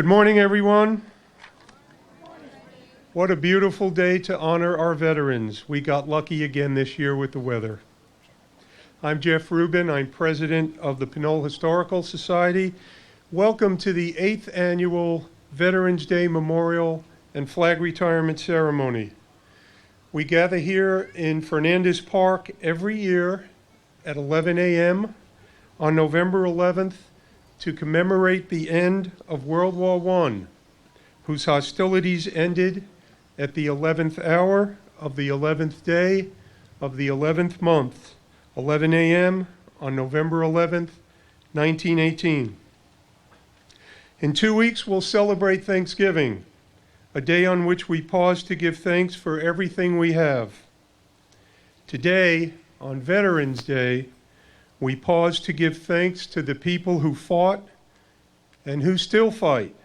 Good morning, everyone. What a beautiful day to honor our veterans. We got lucky again this year with the weather. I'm Jeff Rubin. I'm president of the Pinole Historical Society. Welcome to the 8th annual Veterans Day Memorial and Flag Retirement Ceremony. We gather here in Fernandez Park every year at 11 a.m. on November 11th to commemorate the end of World War I, whose hostilities ended at the 11th hour of the 11th day of the 11th month, 11 a.m. on November 11th, 1918. In 2 weeks, we'll celebrate Thanksgiving, a day on which we pause to give thanks for everything we have. Today, on Veterans Day, we pause to give thanks to the people who fought and who still fight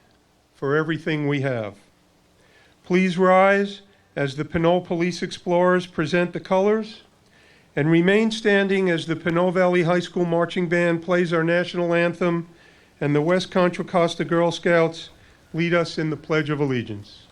for everything we have. Please rise as the Pinole Police Explorers present the colors, and remain standing as the Pinole Valley High School Marching Band plays our national anthem and the West Contra Costa Girl Scouts lead us in the Pledge of Allegiance.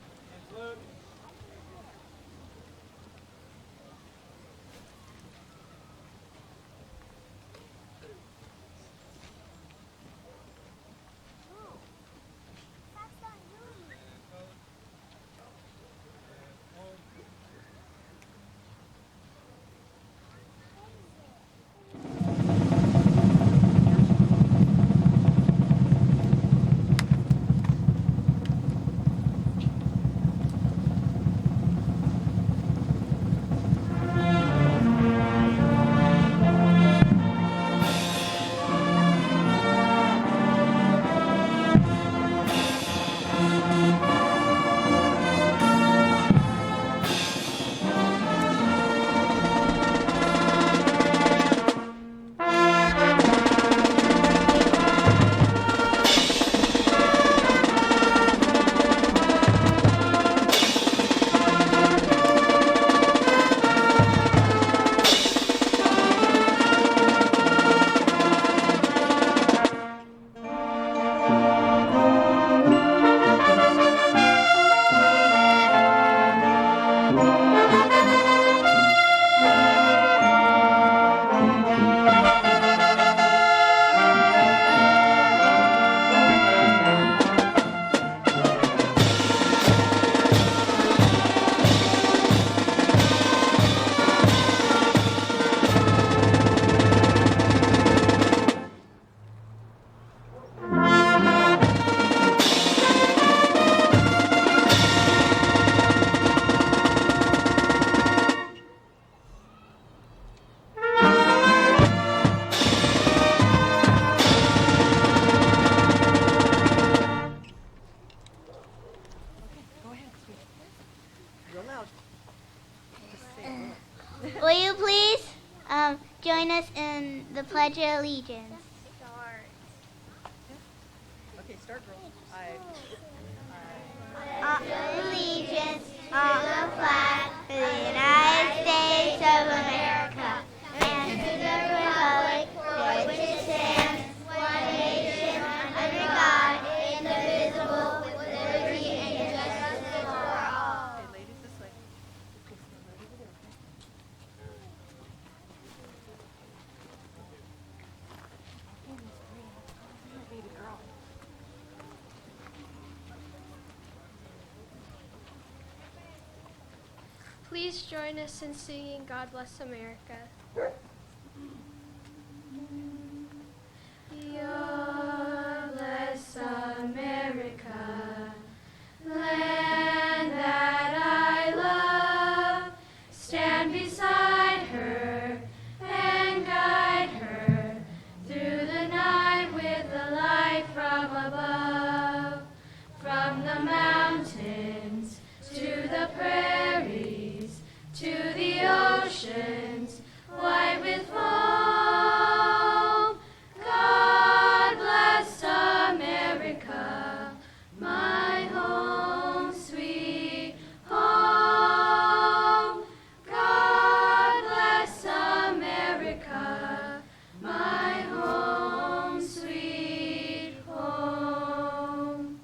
Will you please join us in the Pledge of Allegiance? Okay, start, girl. Allegiance to the flag of the United States of America and to the republic for which it stands, one nation, under God, indivisible, with liberty and justice for all. Okay, ladies, this way. Baby girl. Please join us in singing God Bless America. God bless America, land that I love. Stand beside her and guide her through the night with the light from above. From the mountains to the prairies, to the oceans, white with foam. God bless America, my home, sweet home. God bless America, my home, sweet home.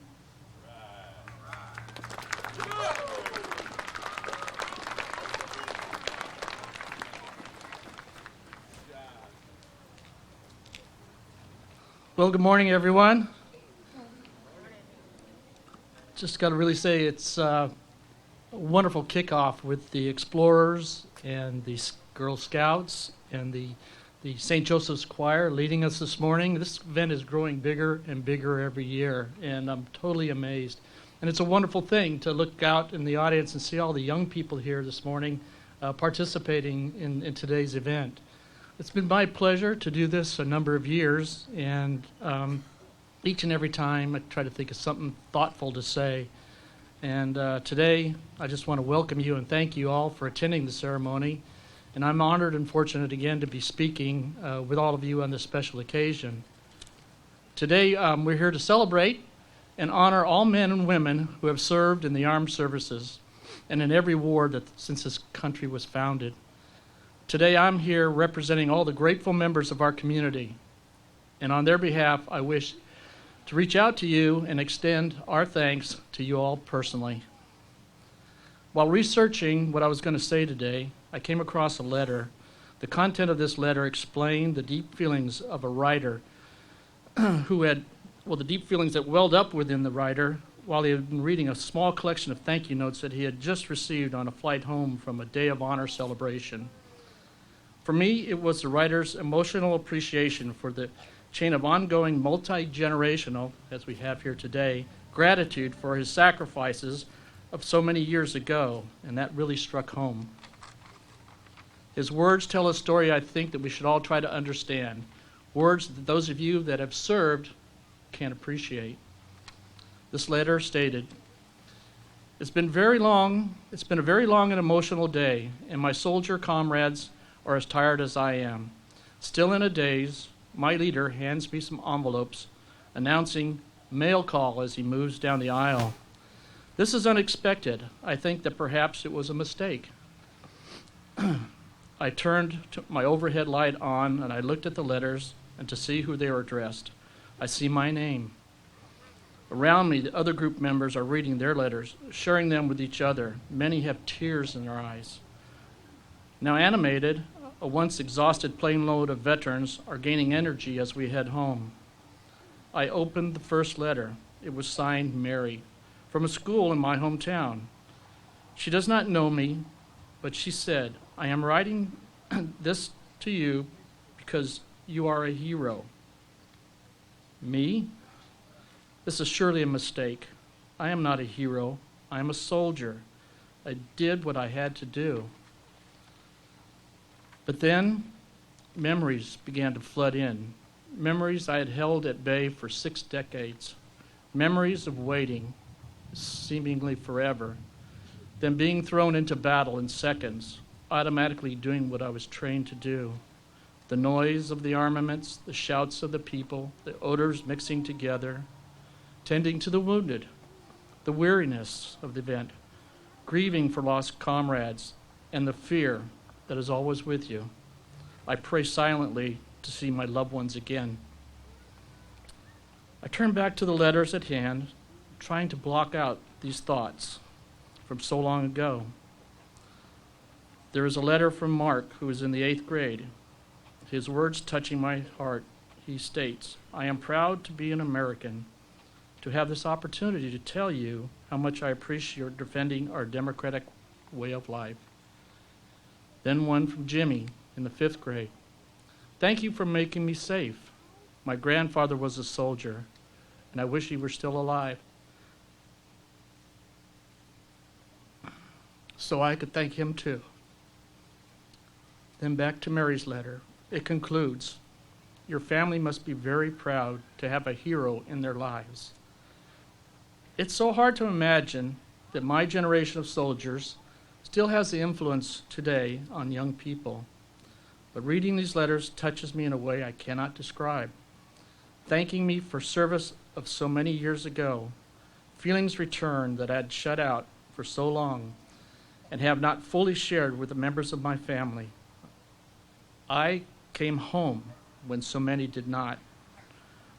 Well, good morning, everyone. Just got to really say it's a wonderful kickoff with the Explorers and the Girl Scouts and the St. Joseph's Choir leading us this morning. This event is growing bigger and bigger every year, and I'm totally amazed. And it's a wonderful thing to look out in the audience and see all the young people here this morning participating in today's event. It's been my pleasure to do this a number of years, and each and every time I try to think of something thoughtful to say. And today I just want to welcome you and thank you all for attending the ceremony. And I'm honored and fortunate again to be speaking with all of you on this special occasion. Today we're here to celebrate and honor all men and women who have served in the armed services and in every war that since this country was founded. Today I'm here representing all the grateful members of our community, and on their behalf I wish to reach out to you and extend our thanks to you all personally. While researching what I was going to say today, I came across a letter. The content of this letter explained the deep feelings of a writer the deep feelings that welled up within the writer while he had been reading a small collection of thank you notes that he had just received on a flight home from a Day of Honor celebration. For me, it was the writer's emotional appreciation for the chain of ongoing multi-generational, as we have here today, gratitude for his sacrifices of so many years ago, and that really struck home. His words tell a story I think that we should all try to understand, words that those of you that have served can appreciate. This letter stated, it's been a very long and emotional day, and my soldier comrades are as tired as I am. Still in a daze, my leader hands me some envelopes announcing mail call as he moves down the aisle. This is unexpected. I think that perhaps it was a mistake. I turned my overhead light on and I looked at the letters and to see who they were addressed. I see my name. Around me, the other group members are reading their letters, sharing them with each other. Many have tears in their eyes. Now animated, a once exhausted plane load of veterans are gaining energy as we head home. I opened the first letter. It was signed Mary, from a school in my hometown. She does not know me, but she said, I am writing this to you because you are a hero. Me? This is surely a mistake. I am not a hero. I am a soldier. I did what I had to do. But then memories began to flood in, memories I had held at bay for 6 decades, memories of waiting, seemingly forever, then being thrown into battle in seconds, automatically doing what I was trained to do. The noise of the armaments, the shouts of the people, the odors mixing together, tending to the wounded, the weariness of the event, grieving for lost comrades, and the fear that is always with you. I pray silently to see my loved ones again. I turn back to the letters at hand, trying to block out these thoughts from so long ago. There is a letter from Mark, who is in the 8th grade. His words touching my heart. He states, I am proud to be an American, to have this opportunity to tell you how much I appreciate your defending our democratic way of life. Then one from Jimmy in the 5th grade. Thank you for making me safe. My grandfather was a soldier, and I wish he were still alive, so I could thank him too. Then back to Mary's letter. It concludes, your family must be very proud to have a hero in their lives. It's so hard to imagine that my generation of soldiers still has the influence today on young people. But reading these letters touches me in a way I cannot describe. Thanking me for service of so many years ago, feelings return that I had shut out for so long and have not fully shared with the members of my family. I came home when so many did not.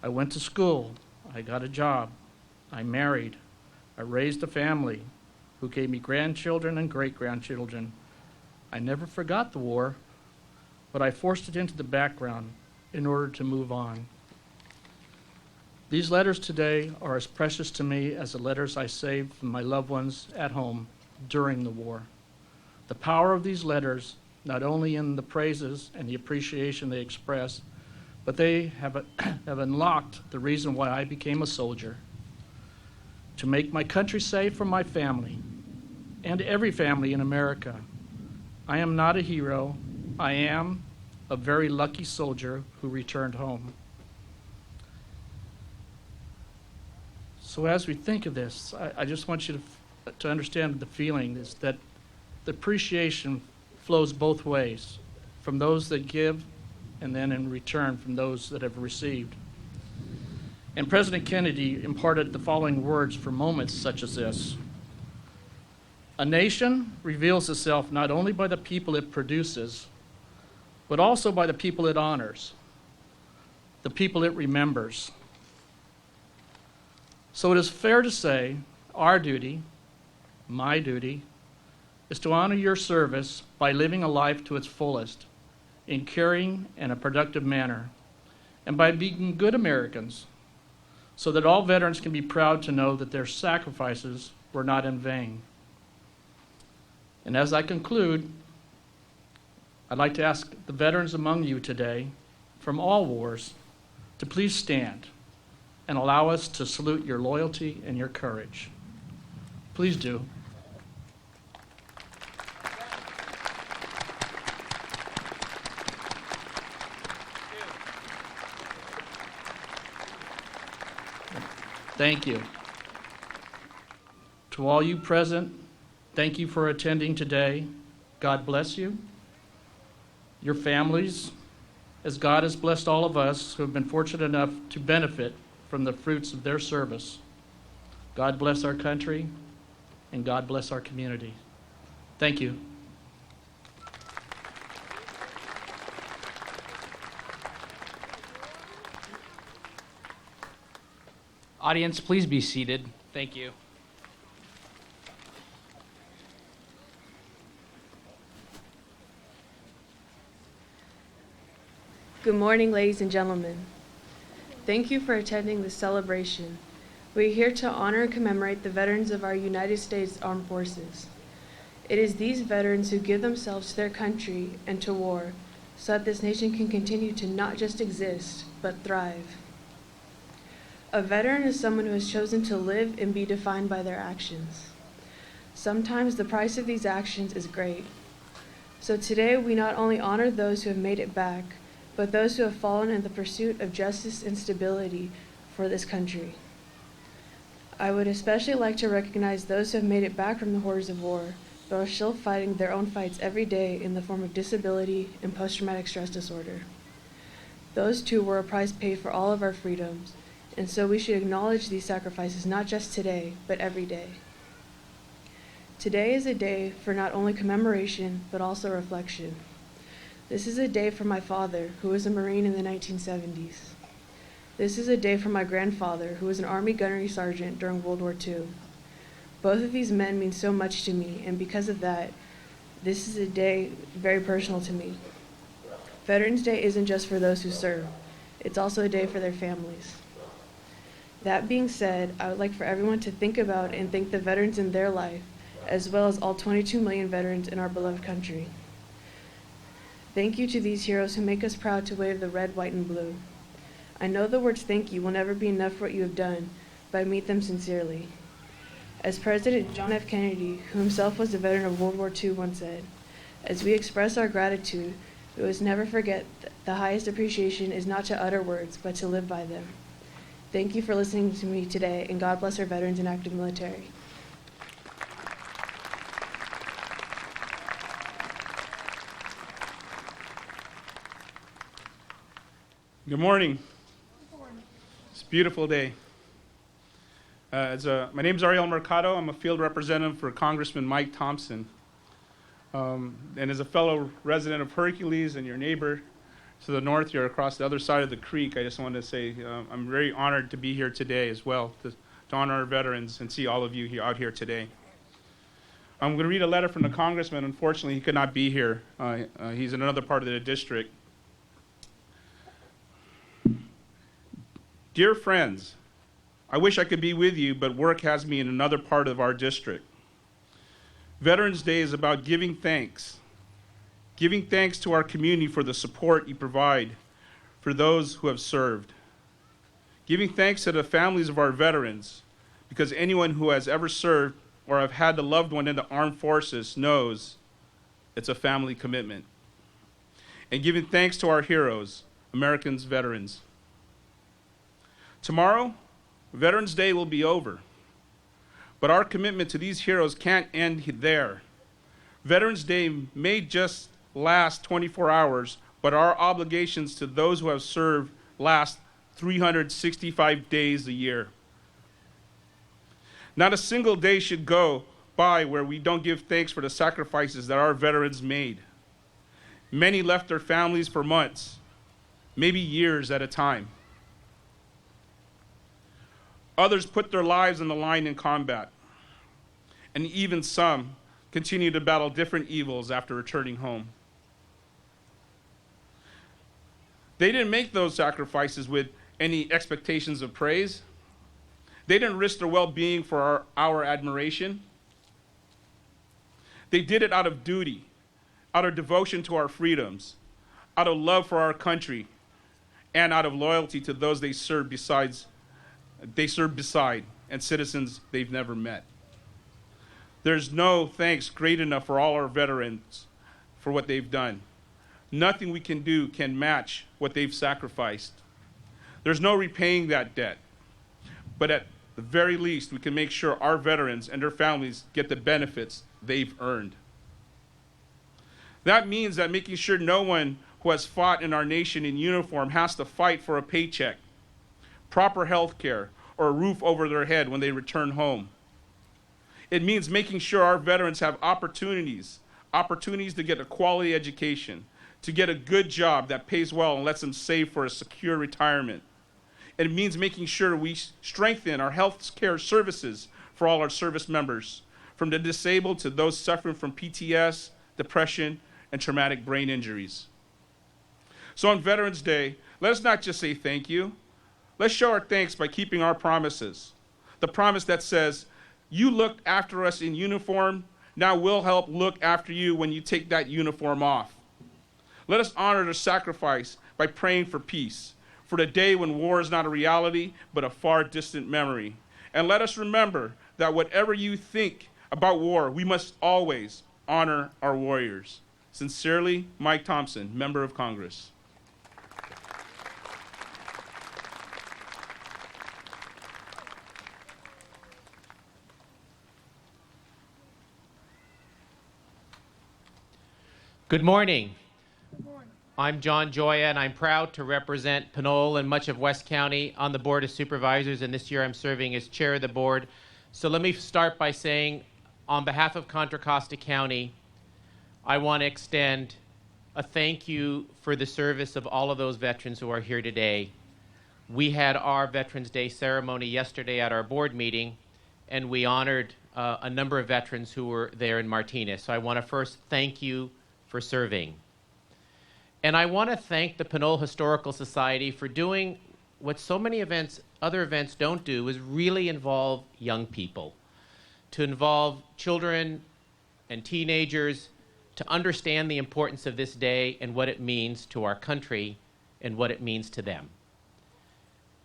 I went to school, I got a job, I married, I raised a family who gave me grandchildren and great-grandchildren. I never forgot the war, but I forced it into the background in order to move on. These letters today are as precious to me as the letters I saved from my loved ones at home during the war. The power of these letters, not only in the praises and the appreciation they express, but they have unlocked the reason why I became a soldier, to make my country safe from my family and every family in America. I am not a hero. I am a very lucky soldier who returned home. So as we think of this, I just want you to understand the feeling is that the appreciation flows both ways, from those that give and then in return from those that have received. And President Kennedy imparted the following words for moments such as this. A nation reveals itself not only by the people it produces, but also by the people it honors, the people it remembers. So it is fair to say our duty, my duty, is to honor your service by living a life to its fullest, in caring and a productive manner, and by being good Americans, so that all veterans can be proud to know that their sacrifices were not in vain. And as I conclude, I'd like to ask the veterans among you today, from all wars, to please stand and allow us to salute your loyalty and your courage. Please do. Thank you. To all you present, thank you for attending today. God bless you, your families, as God has blessed all of us who have been fortunate enough to benefit from the fruits of their service. God bless our country, and God bless our community. Thank you. Audience, please be seated. Thank you. Good morning, ladies and gentlemen. Thank you for attending this celebration. We are here to honor and commemorate the veterans of our United States Armed Forces. It is these veterans who give themselves to their country and to war so that this nation can continue to not just exist, but thrive. A veteran is someone who has chosen to live and be defined by their actions. Sometimes the price of these actions is great. So today we not only honor those who have made it back, but those who have fallen in the pursuit of justice and stability for this country. I would especially like to recognize those who have made it back from the horrors of war, but are still fighting their own fights every day in the form of disability and post-traumatic stress disorder. Those too were a price paid for all of our freedoms, and so we should acknowledge these sacrifices not just today, but every day. Today is a day for not only commemoration, but also reflection. This is a day for my father, who was a Marine in the 1970s. This is a day for my grandfather, who was an Army gunnery sergeant during World War II. Both of these men mean so much to me, and because of that, this is a day very personal to me. Veterans Day isn't just for those who serve, it's also a day for their families. That being said, I would like for everyone to think about and thank the veterans in their life, as well as all 22 million veterans in our beloved country. Thank you to these heroes who make us proud to wave the red, white, and blue. I know the words thank you will never be enough for what you have done, but I meet them sincerely. As President John F. Kennedy, who himself was a veteran of World War II, once said, as we express our gratitude, we must never forget that the highest appreciation is not to utter words, but to live by them. Thank you for listening to me today, and God bless our veterans and active military. Good morning. It's a beautiful day. My name is Ariel Mercado. I'm a field representative for Congressman Mike Thompson. And as a fellow resident of Hercules and your neighbor to the north here across the other side of the creek, I just wanted to say I'm very honored to be here today as well, to honor our veterans and see all of you out here today. I'm going to read a letter from the congressman. Unfortunately, he could not be here. He's in another part of the district. Dear friends, I wish I could be with you, but work has me in another part of our district. Veterans Day is about giving thanks to our community for the support you provide for those who have served. Giving thanks to the families of our veterans, because anyone who has ever served or have had a loved one in the armed forces knows it's a family commitment. And giving thanks to our heroes, Americans, veterans. Tomorrow, Veterans Day will be over, but our commitment to these heroes can't end there. Veterans Day may just last 24 hours, but our obligations to those who have served last 365 days a year. Not a single day should go by where we don't give thanks for the sacrifices that our veterans made. Many left their families for months, maybe years at a time. Others put their lives on the line in combat, and even some continue to battle different evils after returning home. They didn't make those sacrifices with any expectations of praise. They didn't risk their well-being for our admiration. They did it out of duty, out of devotion to our freedoms, out of love for our country, and out of loyalty to those they served beside and citizens they've never met. There's no thanks great enough for all our veterans for what they've done. Nothing we can do can match what they've sacrificed. There's no repaying that debt. But at the very least, we can make sure our veterans and their families get the benefits they've earned. That means that making sure no one who has fought in our nation in uniform has to fight for a paycheck, proper health care, or a roof over their head when they return home. It means making sure our veterans have opportunities to get a quality education, to get a good job that pays well and lets them save for a secure retirement. It means making sure we strengthen our health care services for all our service members, from the disabled to those suffering from PTS, depression, and traumatic brain injuries. So on Veterans Day, let us not just say thank you. Let's show our thanks by keeping our promises. The promise that says, you looked after us in uniform, now we'll help look after you when you take that uniform off. Let us honor their sacrifice by praying for peace, for the day when war is not a reality, but a far distant memory. And let us remember that whatever you think about war, we must always honor our warriors. Sincerely, Mike Thompson, Member of Congress. Good morning. I'm John Joya, and I'm proud to represent Pinole and much of West County on the Board of Supervisors, and this year I'm serving as chair of the board. So let me start by saying, on behalf of Contra Costa County, I want to extend a thank you for the service of all of those veterans who are here today. We had our Veterans Day ceremony yesterday at our board meeting, and we honored a number of veterans who were there in Martinez. So I want to first thank you for serving. And I want to thank the Pinole Historical Society for doing what so many other events don't do, is really involve young people, to involve children and teenagers to understand the importance of this day and what it means to our country and what it means to them.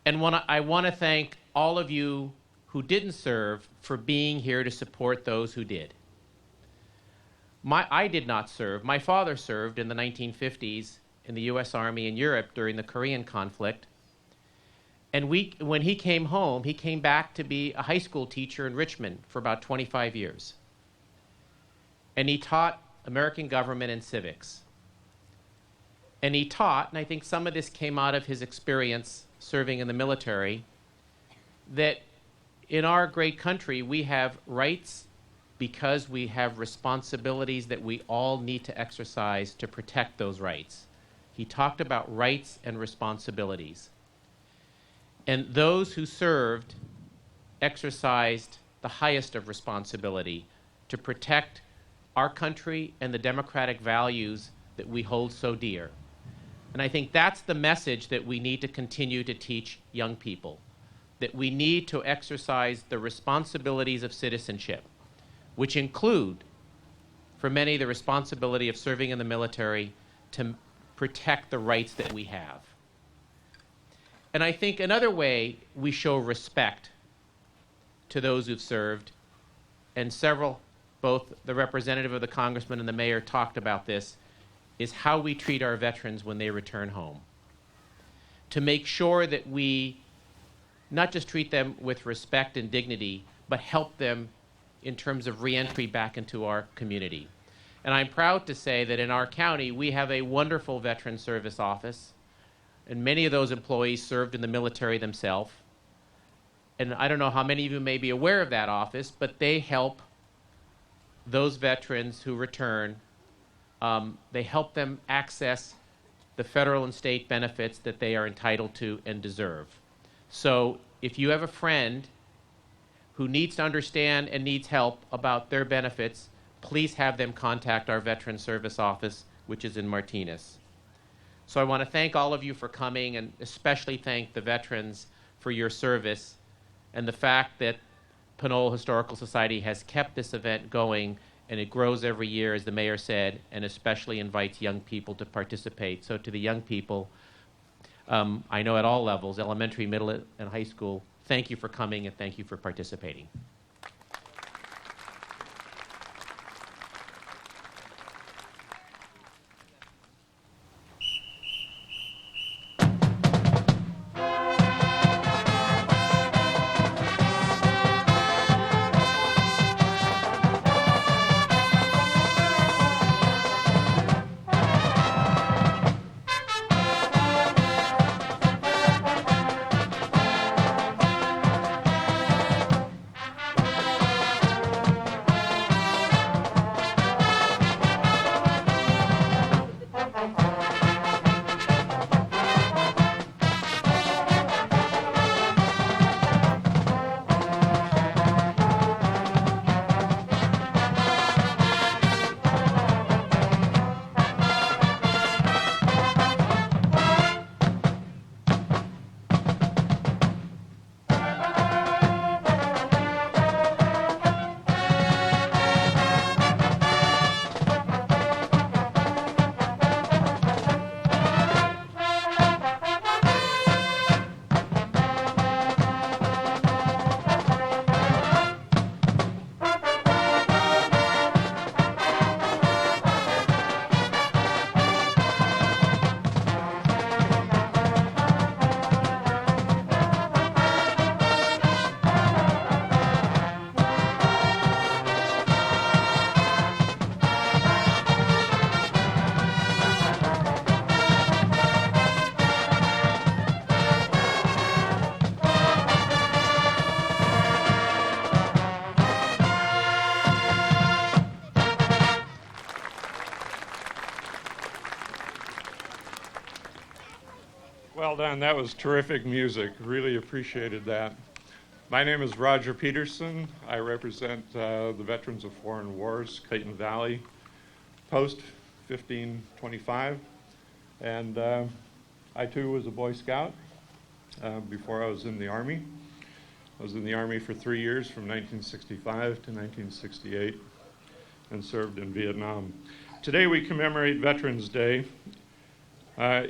And I want to thank all of you who didn't serve for being here to support those who did. I did not serve. My father served in the 1950s in the U.S. Army in Europe during the Korean conflict. And when he came home, he came back to be a high school teacher in Richmond for about 25 years. And he taught American government and civics. And he taught, and I think some of this came out of his experience serving in the military, that in our great country we have rights because we have responsibilities that we all need to exercise to protect those rights. He talked about rights and responsibilities. And those who served exercised the highest of responsibility to protect our country and the democratic values that we hold so dear. And I think that's the message that we need to continue to teach young people. that we need to exercise the responsibilities of citizenship, which include, for many, the responsibility of serving in the military to protect the rights that we have. And I think another way we show respect to those who've served, and several, both the representative of the congressman and the mayor talked about this, is how we treat our veterans when they return home. To make sure that we not just treat them with respect and dignity, but help them in terms of reentry back into our community. And I'm proud to say that in our county, we have a wonderful veteran service office, and many of those employees served in the military themselves. And I don't know how many of you may be aware of that office, but they help those veterans who return. They help them access the federal and state benefits that they are entitled to and deserve. So if you have a friend who needs to understand and needs help about their benefits, please have them contact our Veteran Service Office, which is in Martinez. So I want to thank all of you for coming, and especially thank the veterans for your service and the fact that Pinole Historical Society has kept this event going, and it grows every year, as the mayor said, and especially invites young people to participate. So to the young people, I know at all levels, elementary, middle, and high school, thank you for coming and thank you for participating. Well done. That was terrific music. Really appreciated that. My name is Roger Peterson. I represent the Veterans of Foreign Wars, Clayton Valley, Post 1525. And I too was a Boy Scout before I was in the Army. I was in the Army for 3 years, from 1965 to 1968, and served in Vietnam. Today we commemorate Veterans Day.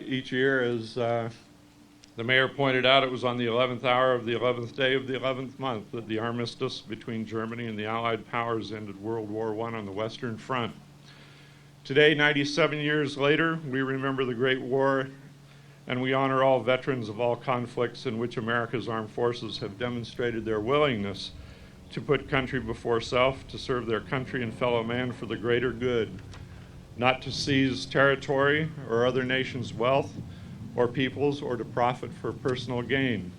Each year, as the mayor pointed out, it was on the 11th hour of the 11th day of the 11th month that the armistice between Germany and the Allied powers ended World War I on the Western Front. Today, 97 years later, we remember the Great War, and we honor all veterans of all conflicts in which America's armed forces have demonstrated their willingness to put country before self, to serve their country and fellow man for the greater good, not to seize territory or other nations' wealth or peoples, or to profit for personal gain.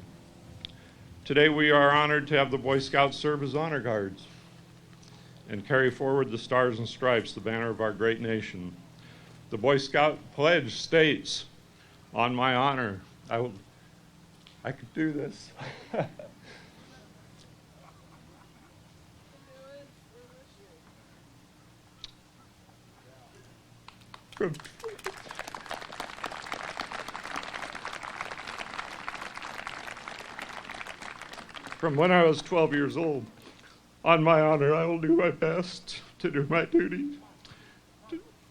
Today we are honored to have the Boy Scouts serve as honor guards and carry forward the Stars and Stripes, the banner of our great nation. The Boy Scout pledge states, "On my honor, I could do this." from when I was 12 years old. On my honor, I will do my best to do my duty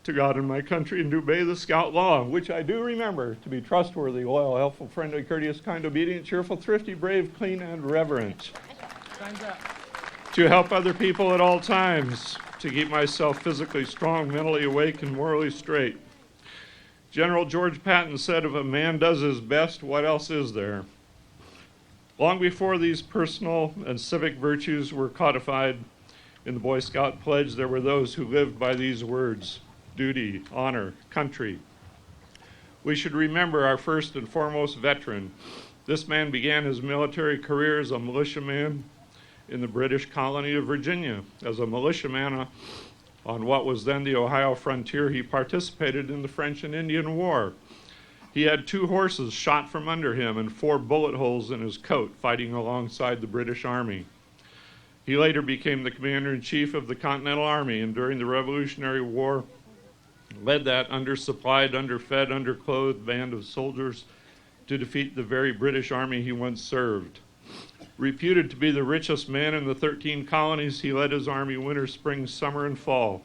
to God and my country and to obey the Scout law, which I do remember to be trustworthy, loyal, helpful, friendly, courteous, kind, obedient, cheerful, thrifty, brave, clean, and reverent. Time's up. To help other people at all times, to keep myself physically strong, mentally awake, and morally straight. General George Patton said, if a man does his best, what else is there? Long before these personal and civic virtues were codified in the Boy Scout pledge, there were those who lived by these words: duty, honor, country. We should remember our first and foremost veteran. This man began his military career as a militiaman in the British colony of Virginia. As a militiaman on what was then the Ohio frontier, he participated in the French and Indian War. He had 2 horses shot from under him and 4 bullet holes in his coat, fighting alongside the British Army. He later became the commander-in-chief of the Continental Army, and during the Revolutionary War, led that undersupplied, underfed, underclothed band of soldiers to defeat the very British Army he once served. Reputed to be the richest man in the 13 colonies, he led his army winter, spring, summer, and fall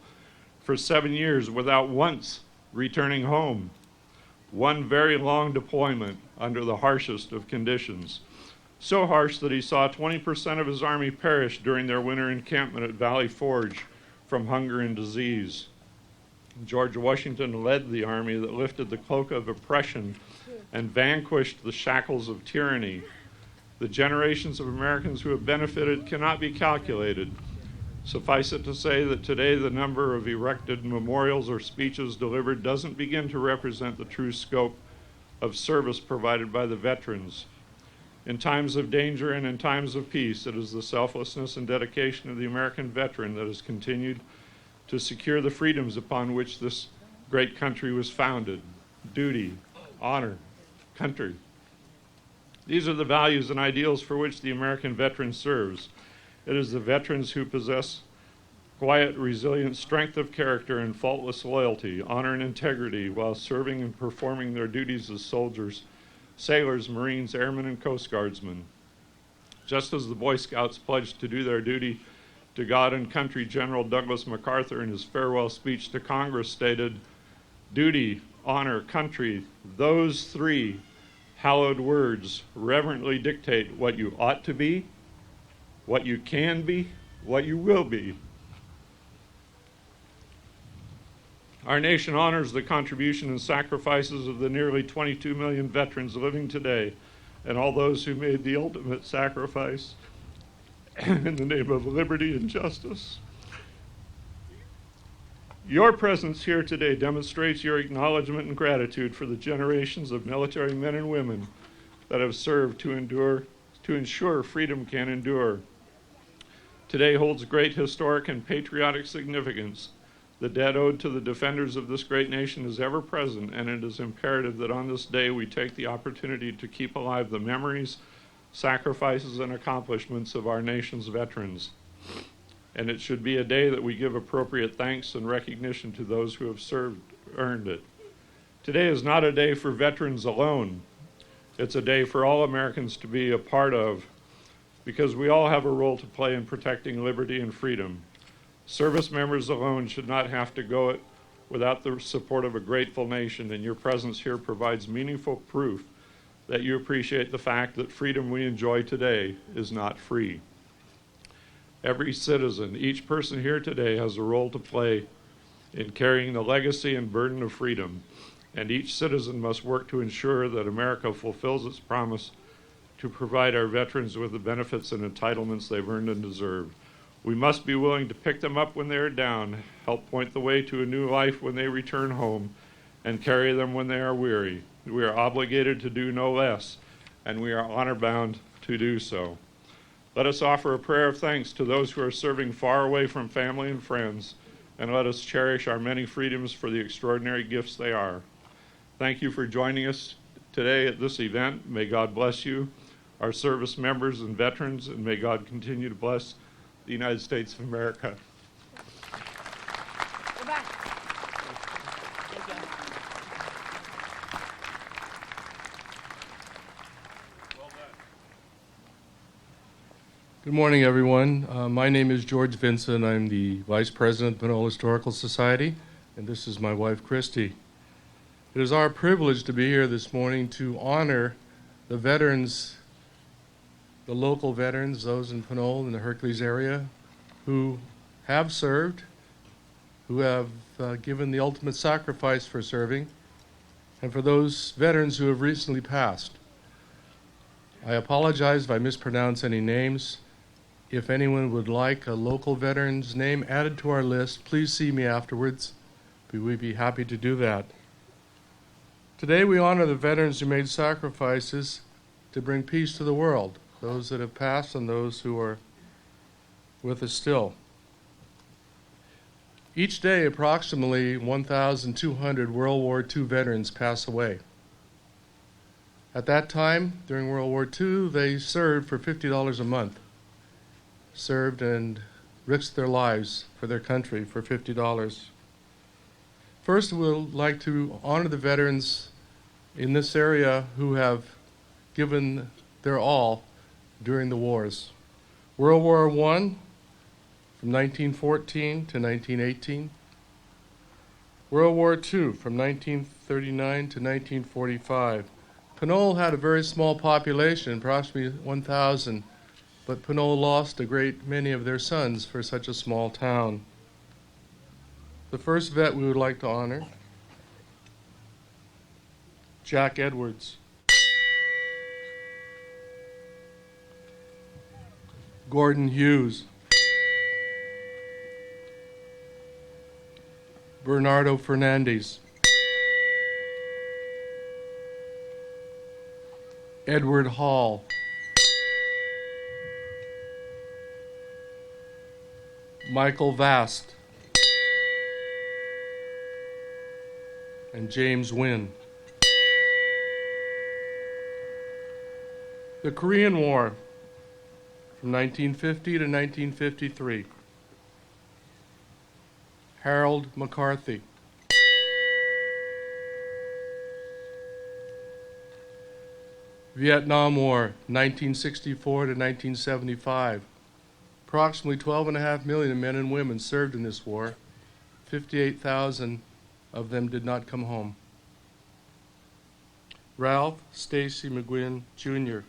for 7 years without once returning home. One very long deployment under the harshest of conditions. So harsh that he saw 20% of his army perish during their winter encampment at Valley Forge from hunger and disease. George Washington led the army that lifted the cloak of oppression and vanquished the shackles of tyranny. The generations of Americans who have benefited cannot be calculated. Suffice it to say that today the number of erected memorials or speeches delivered doesn't begin to represent the true scope of service provided by the veterans. In times of danger and in times of peace, it is the selflessness and dedication of the American veteran that has continued to secure the freedoms upon which this great country was founded: duty, honor, country. These are the values and ideals for which the American veteran serves. It is the veterans who possess quiet, resilient strength of character and faultless loyalty, honor and integrity while serving and performing their duties as soldiers, sailors, Marines, airmen, and Coast Guardsmen. Just as the Boy Scouts pledged to do their duty to God and country, General Douglas MacArthur in his farewell speech to Congress stated, duty, honor, country, those 3 hallowed words reverently dictate what you ought to be, what you can be, what you will be. Our nation honors the contribution and sacrifices of the nearly 22 million veterans living today and all those who made the ultimate sacrifice in the name of liberty and justice. Your presence here today demonstrates your acknowledgement and gratitude for the generations of military men and women that have served to ensure freedom can endure. Today holds great historic and patriotic significance. The debt owed to the defenders of this great nation is ever present, and it is imperative that on this day we take the opportunity to keep alive the memories, sacrifices, and accomplishments of our nation's veterans. And it should be a day that we give appropriate thanks and recognition to those who have earned it. Today is not a day for veterans alone. It's a day for all Americans to be a part of, because we all have a role to play in protecting liberty and freedom. Service members alone should not have to go it without the support of a grateful nation, and your presence here provides meaningful proof that you appreciate the fact that freedom we enjoy today is not free. Every citizen, each person here today has a role to play in carrying the legacy and burden of freedom, and each citizen must work to ensure that America fulfills its promise to provide our veterans with the benefits and entitlements they've earned and deserved. We must be willing to pick them up when they are down, help point the way to a new life when they return home, and carry them when they are weary. We are obligated to do no less, and we are honor-bound to do so. Let us offer a prayer of thanks to those who are serving far away from family and friends, and let us cherish our many freedoms for the extraordinary gifts they are. Thank you for joining us today at this event. May God bless you, our service members and veterans, and may God continue to bless the United States of America. Go back. Good morning, everyone. My name is George Vincent. I'm the Vice President of the Pinole Historical Society, and this is my wife, Christy. It is our privilege to be here this morning to honor the veterans, the local veterans, those in Pinole and the Hercules area, who have served, who have given the ultimate sacrifice for serving, and for those veterans who have recently passed. I apologize if I mispronounce any names. If anyone would like a local veteran's name added to our list, please see me afterwards. We'd be happy to do that. Today we honor the veterans who made sacrifices to bring peace to the world, those that have passed and those who are with us still. Each day, approximately 1,200 World War II veterans pass away. At that time, during World War II, they served for $50 a month. Served and risked their lives for their country for $50. First, we'd like to honor the veterans in this area who have given their all during the wars. World War I, from 1914 to 1918. World War II, from 1939 to 1945. Pinole had a very small population, approximately 1,000, but Pinole lost a great many of their sons for such a small town. The first vet we would like to honor, Jack Edwards. Gordon Hughes. Bernardo Fernandez. Edward Hall. Michael Vast. And James Wynn. The Korean War, from 1950 to 1953. Harold McCarthy. Vietnam War, 1964 to 1975. Approximately 12.5 million men and women served in this war. 58,000 of them did not come home. Ralph Stacy McGuinn, Jr.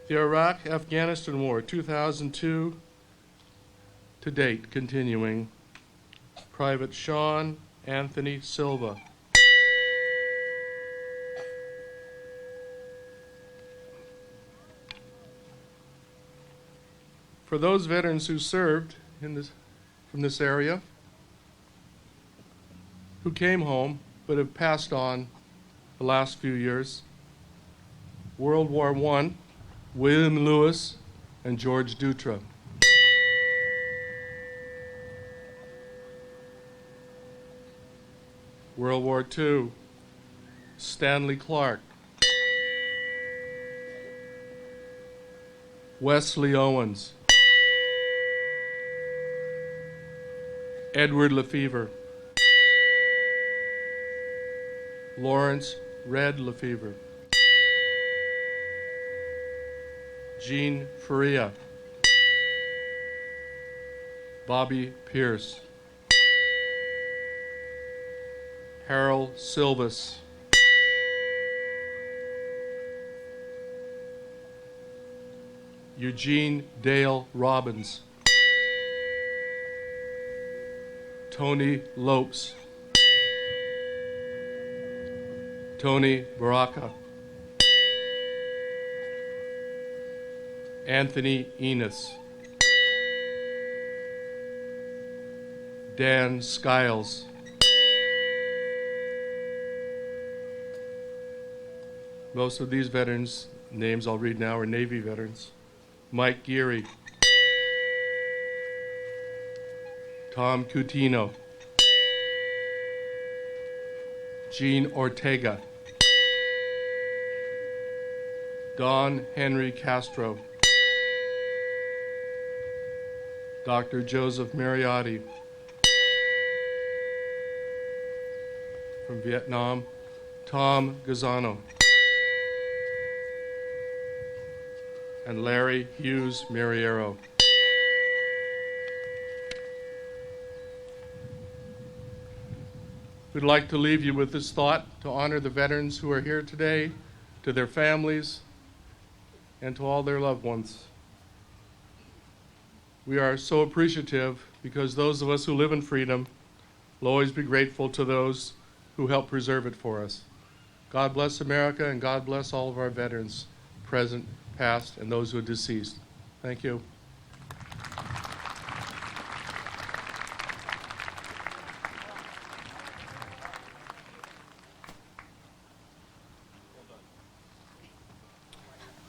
The Iraq-Afghanistan War, 2002 to date, continuing. Private Sean Anthony Silva. For those veterans who served from this area, who came home but have passed on the last few years, World War I, William Lewis and George Dutra. World War II, Stanley Clark. Wesley Owens. Edward Lefevre. Lawrence Red Lefevre. Jean Faria. Bobby Pierce. Harold Silvis. Eugene Dale Robbins. Tony Lopes. Tony Baraka. Anthony Enos. Dan Skiles. Most of these veterans, names I'll read now, are Navy veterans. Mike Geary. Tom Cutino. Gene Ortega. Don Henry Castro. Dr. Joseph Mariotti. From Vietnam, Tom Gazzano. and Larry Hughes Meriero. We'd like to leave you with this thought to honor the veterans who are here today, to their families, and to all their loved ones. We are so appreciative because those of us who live in freedom will always be grateful to those who help preserve it for us. God bless America, and God bless all of our veterans, present, past, and those who are deceased. Thank you.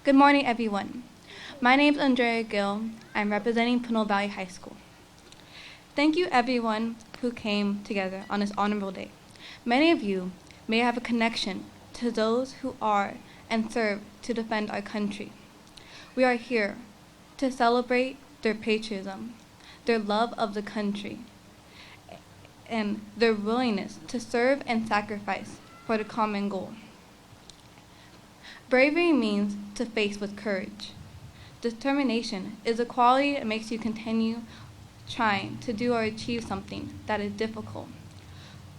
Good morning, everyone. My name is Andrea Gill. I'm representing Pinole Valley High School. Thank you, everyone who came together on this honorable day. Many of you may have a connection to those who are and serve to defend our country. We are here to celebrate their patriotism, their love of the country, and their willingness to serve and sacrifice for the common goal. Bravery means to face with courage. Determination is a quality that makes you continue trying to do or achieve something that is difficult.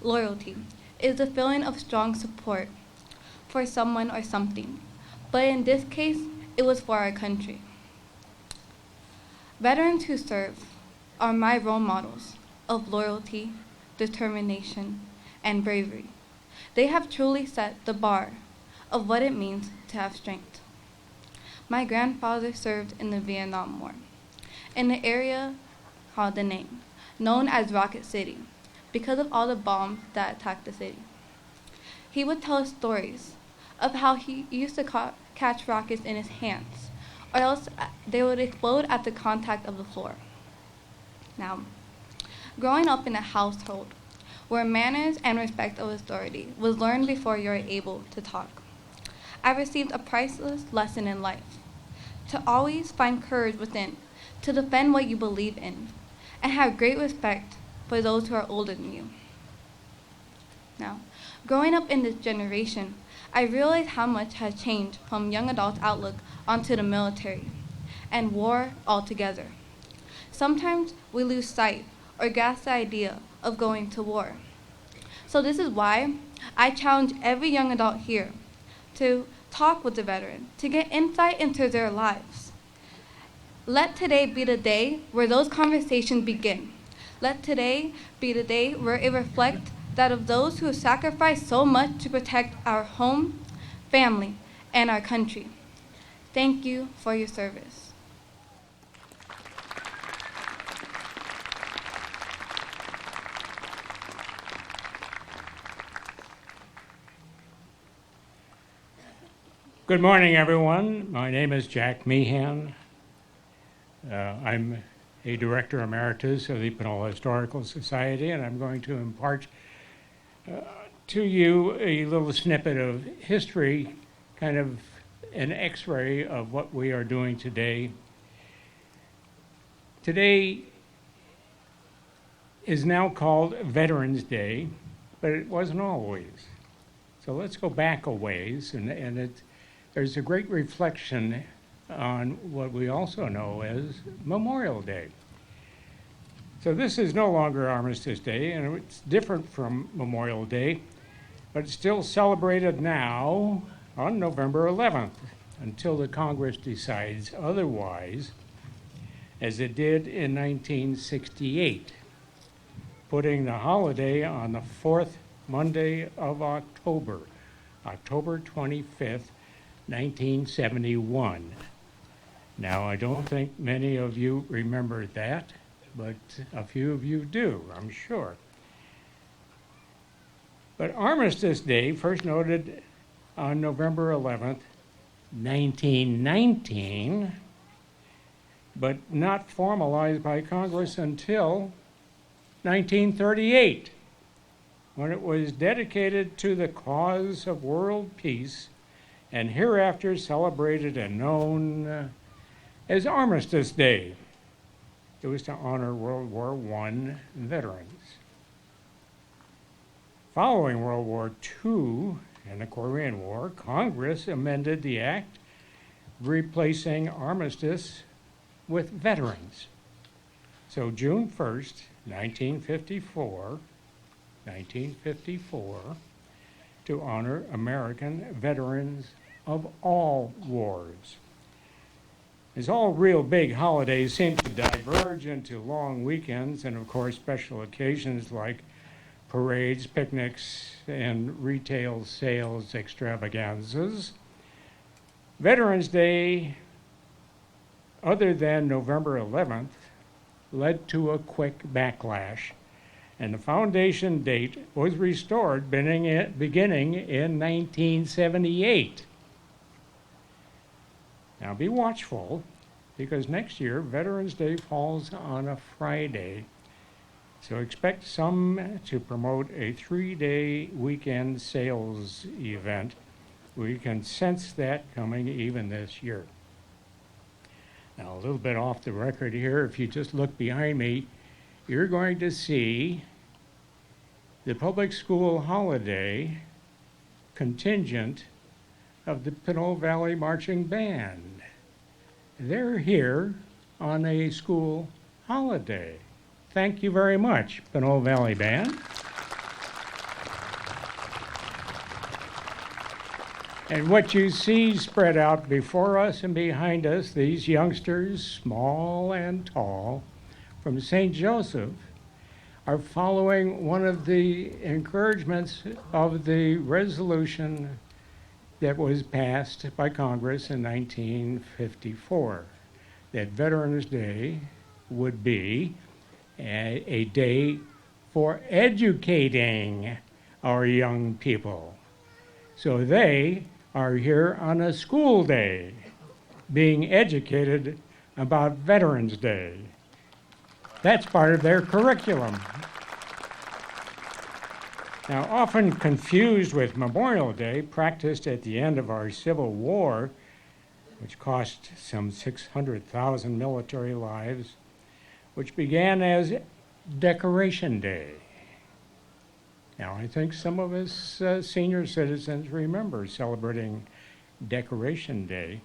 Loyalty is the feeling of strong support for someone or something, but in this case, it was for our country. Veterans who serve are my role models of loyalty, determination, and bravery. They have truly set the bar of what it means to have strength. My grandfather served in the Vietnam War in the area called Da Nang, known as Rocket City, because of all the bombs that attacked the city. He would tell us stories of how he used to catch rockets in his hands, or else they would explode at the contact of the floor. Now, growing up in a household where manners and respect of authority was learned before you were able to talk, I received a priceless lesson in life, to always find courage within, to defend what you believe in, and have great respect for those who are older than you. Now, growing up in this generation, I realized how much has changed from young adults' outlook onto the military and war altogether. Sometimes we lose sight or grasp the idea of going to war. So this is why I challenge every young adult here to talk with the veteran, to get insight into their lives. Let today be the day where those conversations begin. Let today be the day where it reflects that of those who have sacrificed so much to protect our home, family, and our country. Thank you for your service. Good morning, everyone. My name is Jack Meehan. I'm a Director Emeritus of the Pinole Historical Society, and I'm going to impart to you a little snippet of history, kind of an x-ray of what we are doing today. Today is now called Veterans Day, but it wasn't always. So let's go back a ways, and there's a great reflection on what we also know as Memorial Day. So this is no longer Armistice Day, and it's different from Memorial Day, but it's still celebrated now on November 11th until the Congress decides otherwise, as it did in 1968, putting the holiday on the fourth Monday of October, October 25th, 1971. Now, I don't think many of you remember that, but a few of you do, I'm sure. But Armistice Day, first noted on November 11th, 1919, but not formalized by Congress until 1938, when it was dedicated to the cause of world peace and hereafter celebrated and known as Armistice Day. It was to honor World War I veterans. Following World War II and the Korean War, Congress amended the act replacing armistice with veterans. So June 1st, 1954, to honor American veterans of all wars. As all real big holidays seem to diverge into long weekends and, of course, special occasions like parades, picnics, and retail sales extravaganzas, Veterans Day, other than November 11th, led to a quick backlash, and the foundation date was restored beginning in 1978. Now be watchful, because next year Veterans Day falls on a Friday, so expect some to promote a 3-day weekend sales event. We can sense that coming even this year. Now, a little bit off the record here, if you just look behind me, you're going to see the public school holiday contingent of the Pinole Valley Marching Band. They're here on a school holiday. Thank you very much, Pinole Valley Band. And what you see spread out before us and behind us, these youngsters, small and tall, from St. Joseph, are following one of the encouragements of the resolution that was passed by Congress in 1954, that Veterans Day would be a day for educating our young people. So they are here on a school day being educated about Veterans Day. That's part of their curriculum. Now, often confused with Memorial Day, practiced at the end of our Civil War, which cost some 600,000 military lives, which began as Decoration Day. Now, I think some of us senior citizens remember celebrating Decoration Day.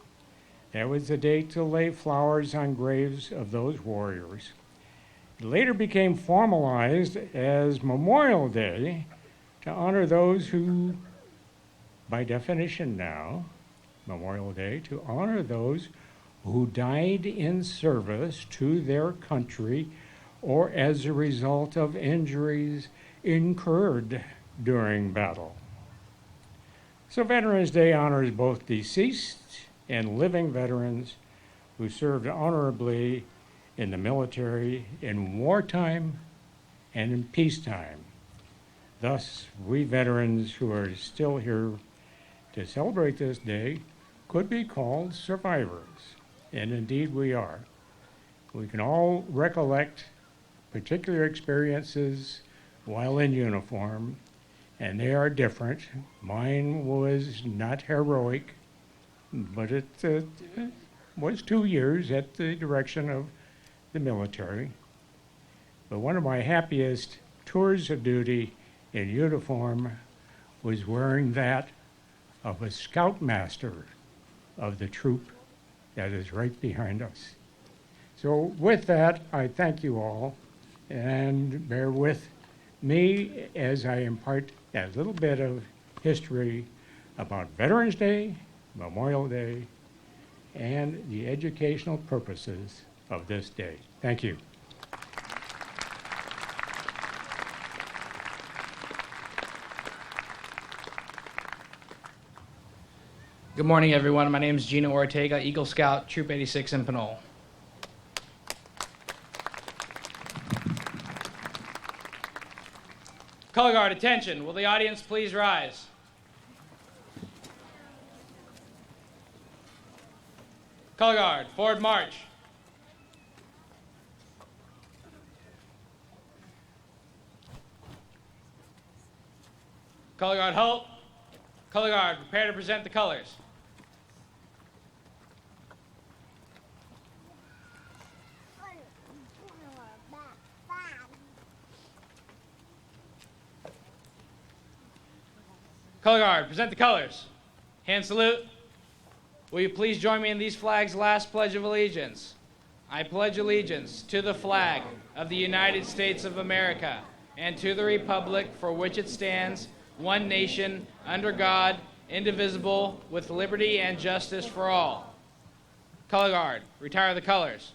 That was the day to lay flowers on graves of those warriors. It later became formalized as Memorial Day to honor those who, by definition now, Memorial Day, to honor those who died in service to their country or as a result of injuries incurred during battle. So Veterans Day honors both deceased and living veterans who served honorably in the military in wartime and in peacetime. Thus, we veterans who are still here to celebrate this day could be called survivors, and indeed we are. We can all recollect particular experiences while in uniform, and they are different. Mine was not heroic, but it was 2 years at the direction of the military. But one of my happiest tours of duty in uniform was wearing that of a scoutmaster of the troop that is right behind us. So with that, I thank you all, and bear with me as I impart a little bit of history about Veterans Day, Memorial Day, and the educational purposes of this day. Thank you. Good morning, everyone. My name is Gino Ortega, Eagle Scout, Troop 86 in Pinole. Color Guard, attention. Will the audience please rise? Color Guard, forward march. Color Guard, halt. Color Guard, prepare to present the colors. Color Guard, present the colors. Hand salute. Will you please join me in these flags' last pledge of allegiance? I pledge allegiance to the flag of the United States of America and to the republic for which it stands, one nation, under God, indivisible, with liberty and justice for all. Color Guard, retire the colors.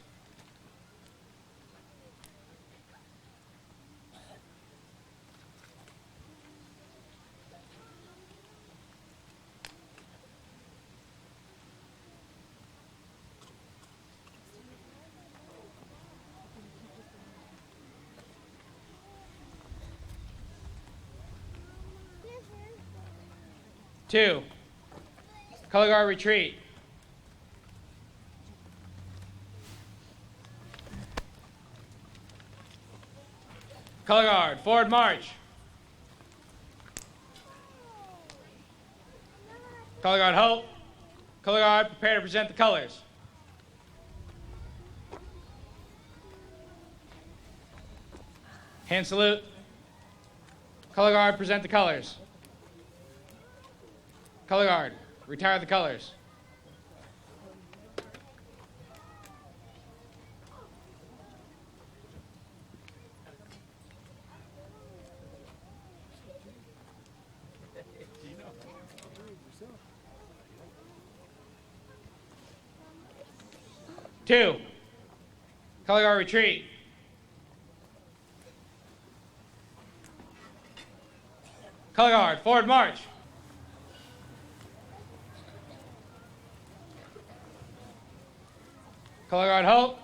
Two, color guard retreat. Color guard, forward march. Color guard, halt. Color guard, prepare to present the colors. Hand salute. Color guard, present the colors. Color guard, retire the colors. Two, color guard retreat. Color guard, forward march. Color guard, halt.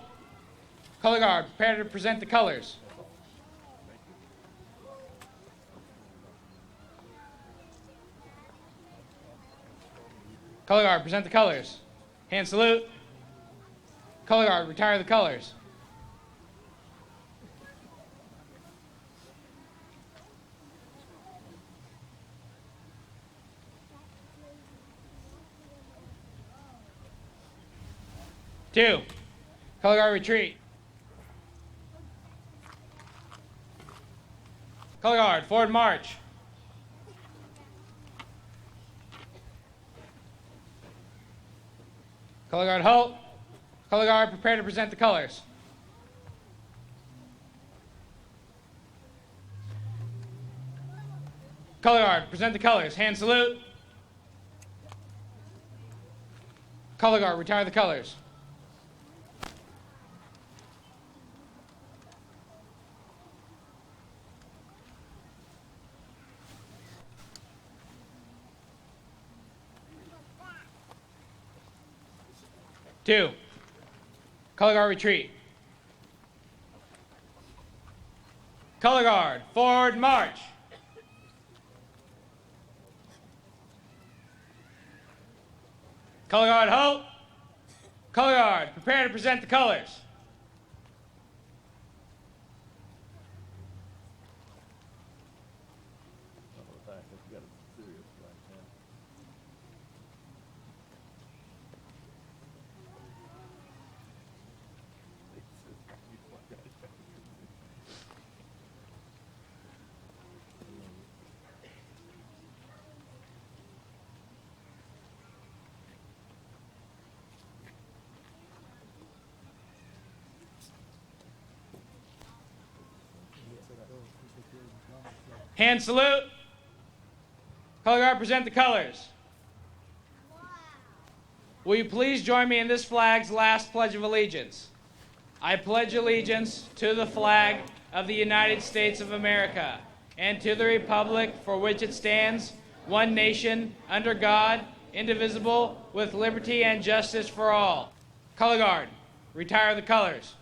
Color guard, prepare to present the colors. Color guard, present the colors. Hand salute. Color guard, retire the colors. Two, color guard retreat. Color guard, forward march. Color guard, halt. Color guard, prepare to present the colors. Color guard, present the colors. Hand salute. Color guard, retire the colors. Two, color guard retreat. Color guard, forward march. Color guard, halt. Color guard, prepare to present the colors. Hand salute. Color guard, present the colors. Will you please join me in this flag's last pledge of allegiance? I pledge allegiance to the flag of the United States of America and to the republic for which it stands, one nation, under God, indivisible, with liberty and justice for all. Color guard, retire the colors.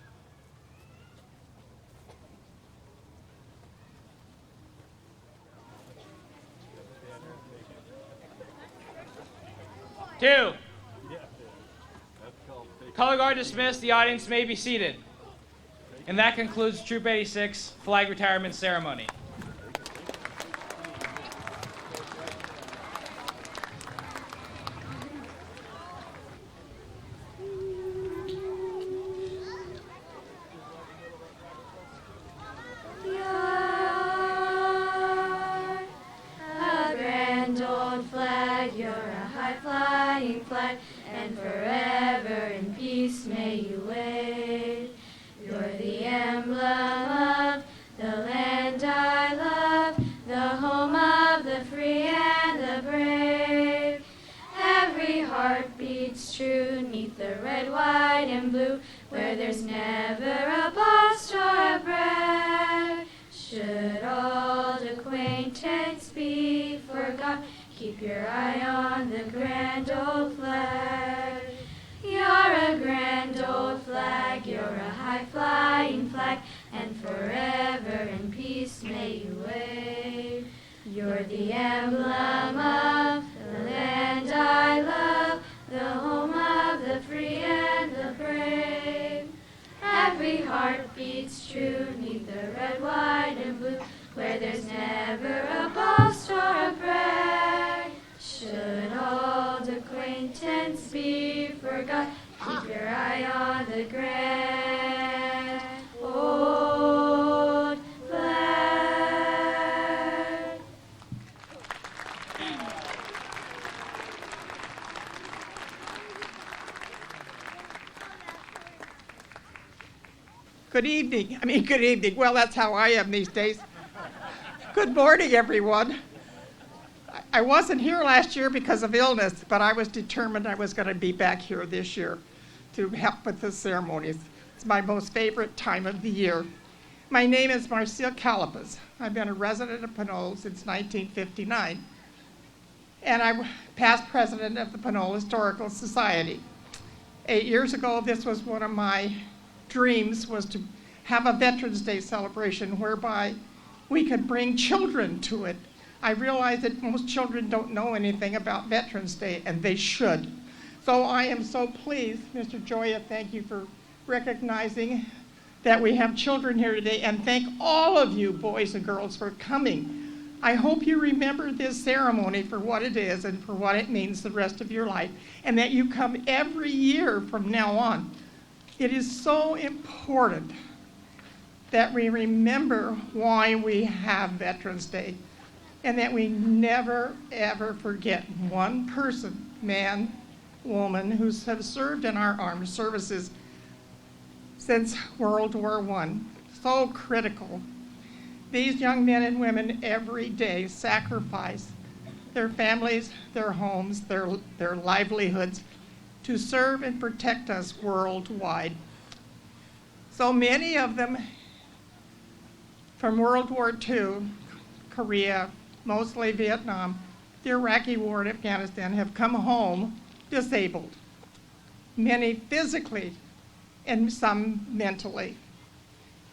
Two. Color guard dismissed. The audience may be seated. And that concludes Troop 86 flag retirement ceremony. A grand old flag, you're a high-flying flag, and may you wave. You're the emblem of the land I love, the home of the free and the brave. Every heart beats true 'neath the red, white, and blue, where there's never a bust or a brag. Should old acquaintance be forgot, keep your eye on the grand old flag. You're a grand old flag, you're a high-flying flag, and forever in peace may you wave. You're the emblem of the land I love, the home of the free and the brave. Every heart beats true 'neath the red, white, and blue, where there's never a boast or a brag. Should old acquaintance be forgot, keep your eye on the grand old flag. Good evening. Well, that's how I am these days. Good morning, everyone. I wasn't here last year because of illness, but I was determined I was going to be back here this year to help with the ceremonies. It's my most favorite time of the year. My name is Marcia Calapas. I've been a resident of Pinole since 1959, and I'm past president of the Pinole Historical Society. 8 years ago, this was one of my dreams, was to have a Veterans Day celebration whereby we could bring children to it. I realize that most children don't know anything about Veterans Day, and they should. So I am so pleased, Mr. Joya, thank you for recognizing that we have children here today, and thank all of you, boys and girls, for coming. I hope you remember this ceremony for what it is and for what it means the rest of your life, and that you come every year from now on. It is so important that we remember why we have Veterans Day, and that we never, ever forget one person, man, woman, who have served in our armed services since World War I. So critical. These young men and women every day sacrifice their families, their homes, their livelihoods to serve and protect us worldwide. So many of them from World War II, Korea, mostly Vietnam, the Iraqi war and Afghanistan, have come home disabled, many physically and some mentally.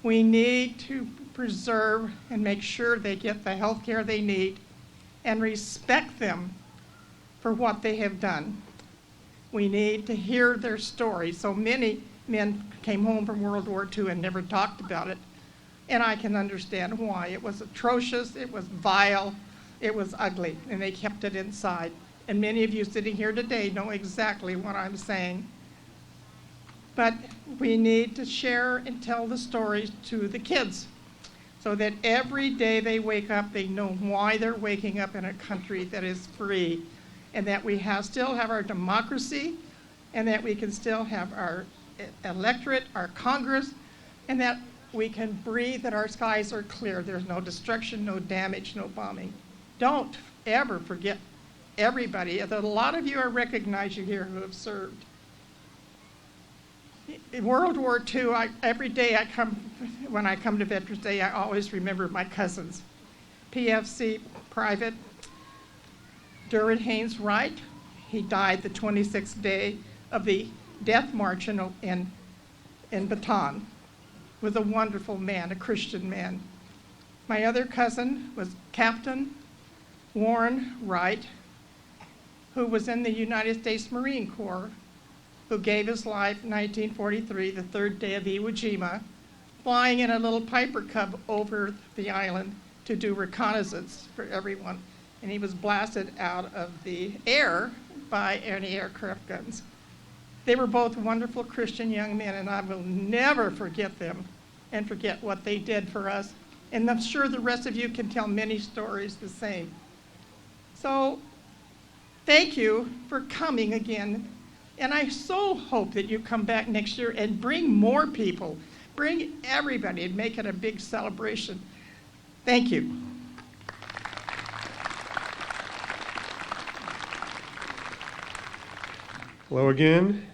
We need to preserve and make sure they get the health care they need and respect them for what they have done. We need to hear their stories. So many men came home from World War II and never talked about it, and I can understand why. It was atrocious, it was vile, it was ugly, and they kept it inside. And many of you sitting here today know exactly what I'm saying. But we need to share and tell the stories to the kids so that every day they wake up, they know why they're waking up in a country that is free, and that we still have our democracy, and that we can still have our electorate, our Congress, and that we can breathe, that our skies are clear. There's no destruction, no damage, no bombing. Don't ever forget everybody. A lot of you I recognize you here who have served. In World War II, every day when I come to Veterans Day, I always remember my cousins. PFC Private Derwin Haynes Wright, he died the 26th day of the death march in Bataan. Was a wonderful man, a Christian man. My other cousin was Captain Warren Wright, who was in the United States Marine Corps, who gave his life in 1943, the third day of Iwo Jima, flying in a little Piper Cub over the island to do reconnaissance for everyone. And he was blasted out of the air by anti-aircraft guns. They were both wonderful Christian young men, and I will never forget them and forget what they did for us. And I'm sure the rest of you can tell many stories the same. So thank you for coming again And I so hope that you come back next year and bring more people, bring everybody, and make it a big celebration. Thank you. Hello again.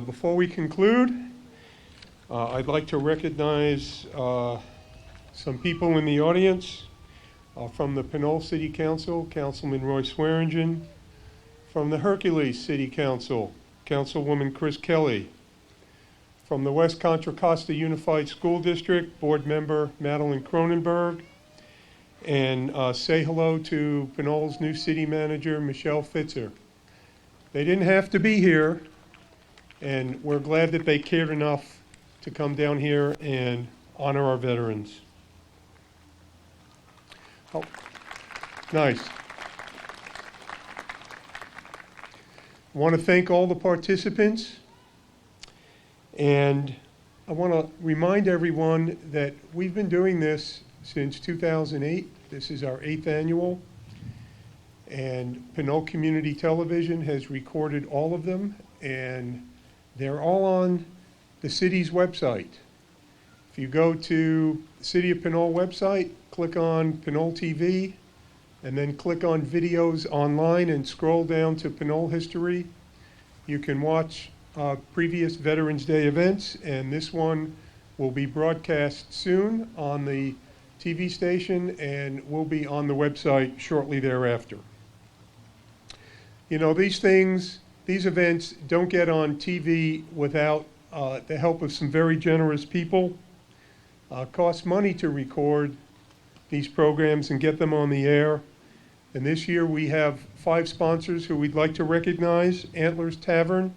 Before we conclude, I'd like to recognize some people in the audience. From the Pinole City Council, Councilman Roy Swearingen. From the Hercules City Council, Councilwoman Chris Kelly. From the West Contra Costa Unified School District, Board Member Madeline Cronenberg. And say hello to Pinole's new city manager, Michelle Fitzer. They didn't have to be here, and we're glad that they cared enough to come down here and honor our veterans. Oh, nice. I want to thank all the participants, and I want to remind everyone that we've been doing this since 2008. This is our 8th annual, and Pinole Community Television has recorded all of them, and they're all on the city's website. If you go to the City of Pinole website, click on Pinole TV, and then click on videos online and scroll down to Pinole history. You can watch previous Veterans Day events, and this one will be broadcast soon on the TV station and will be on the website shortly thereafter. You know, these events don't get on TV without the help of some very generous people. Costs money to record these programs and get them on the air. And this year we have 5 sponsors who we'd like to recognize: Antlers Tavern,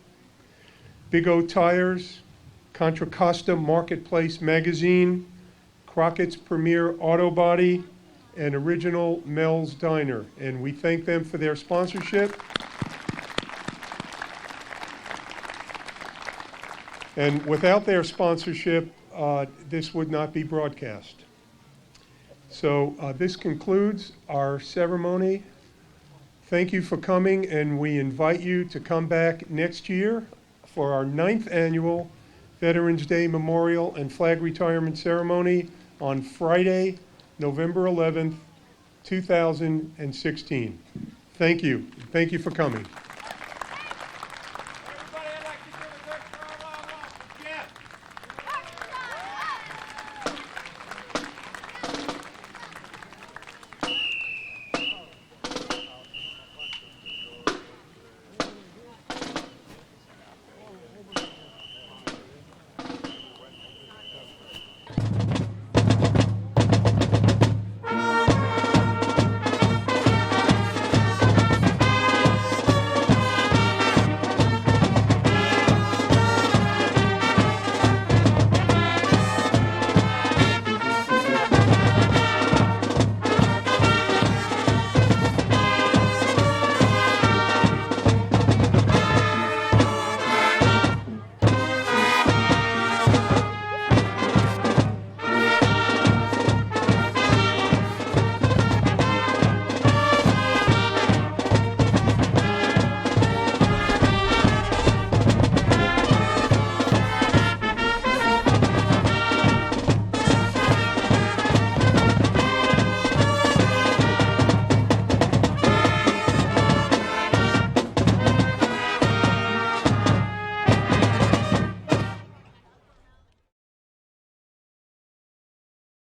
Big O Tires, Contra Costa Marketplace Magazine, Crockett's Premier Auto Body, and Original Mel's Diner. And we thank them for their sponsorship. And without their sponsorship, this would not be broadcast. So this concludes our ceremony. Thank you for coming, and we invite you to come back next year for our 9th annual Veterans Day Memorial and Flag Retirement Ceremony on Friday, November 11th, 2016. Thank you. Thank you for coming.